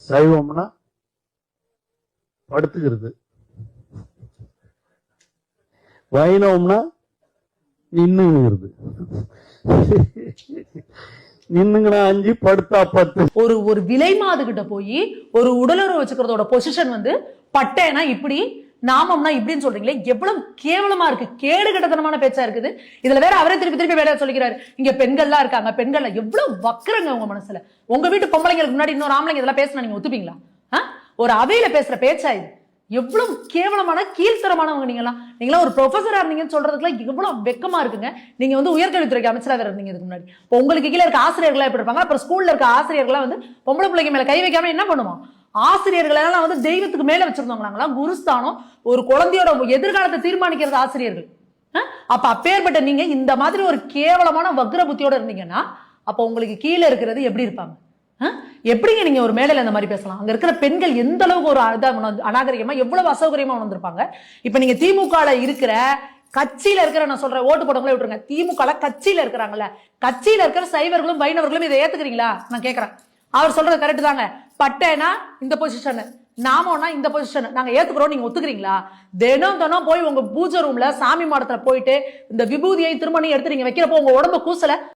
சைவம்னா படுத்துக்கிறது, வைணவம்னா நின்னுங்கிறது. நின்னுங்கனா 5, படுத்தா 10. ஒரு விலை மாது கிட்ட போய் ஒரு உடலுறவு வச்சுக்கிறதோட பொசிஷன் வந்து பட்டேனா இப்படி, நாமம்னா இப்படின்னு சொல்றீங்களே, எவ்வளவு கேவலமா இருக்கு, கேடு கட்டத்தனமான பேச்சா இருக்குது. இதுல வேற அவரே திருப்பி திருப்பி வேலையா சொல்லிக்கிறாரு, இங்க பெண்கள்லாம் இருக்காங்க, பெண்கள் எவ்வளவு வக்கரங்க உங்க மனசுல. உங்க வீட்டு பொம்பளைங்களுக்கு முன்னாடி இன்னொரு ஆம்பளைங்க இதெல்லாம் பேசினா நீங்க ஒத்துப்பீங்களா? ஒரு அவையில பேசுற பேச்சா இது? எவ்வளவு கேவலமான கீழ்த்தரமானவங்க நீங்களாம் ஒரு ப்ரொஃபஸரா இருந்தீங்கன்னு சொல்றதுக்குலாம் எவ்வளவு வெக்கமா இருக்குங்க. நீங்க வந்து உயர்கல்வித்துறைக்கு அமைச்சரா வேற இருந்தீங்க இதுக்கு முன்னாடி. உங்களுக்கு கீழே இருக்க ஆசிரியர்களா எப்படி இருப்பாங்க? அப்புறம் ஸ்கூல்ல இருக்க ஆசிரியர்களா வந்து பொம்பளை பிள்ளைங்க மேல கை வைக்காம என்ன பண்ணுவான்? ஆசிரியர்கள் எல்லாம் வந்து தெய்வத்துக்கு மேல வச்சிருந்தவங்களாங்களா? குருஸ்தானம், ஒரு குழந்தையோட எதிர்காலத்தை தீர்மானிக்கிறது ஆசிரியர்கள். அப்ப அப்பேற்பட்ட நீங்க இந்த மாதிரி ஒரு கேவலமான வக்ர புத்தியோட இருந்தீங்கன்னா அப்ப உங்களுக்கு கீழே இருக்கிறது எப்படி இருப்பாங்க? எப்படிங்க நீங்க ஒரு மேடையில இந்த மாதிரி பேசலாம்? அங்க இருக்கிற பெண்கள் எந்த அளவுக்கு ஒரு அநாகரிகமா, எவ்வளவு அசௌகரியமா வந்திருப்பாங்க. இப்ப நீங்க திமுக இருக்கிற கட்சியில இருக்கிற, நான் சொல்றேன், ஓட்டு போட்டவங்களே விட்டுருங்க, திமுக கட்சியில இருக்கிறாங்கல்ல, கட்சியில இருக்கிற சைவர்களும் வைணவர்களும் இதை ஏத்துக்கிறீங்களா? நான் கேட்கிறேன். அவர் சொல்றது கரெக்ட் தாங்க. பட்டேனா இந்த பொசிஷன், நாமோனா இந்த பொசிஷன் நாங்க ஏத்துக்கிறோம், நீங்க ஒத்துக்கிறீங்களா? தினம் போய் உங்க பூஜை ரூம்ல சாமி மாடத்துல போயிட்டு இந்த விபூதியை திருமணம் எடுத்து நீங்க வைக்கிறப்போ உங்க உடம்பு கூசல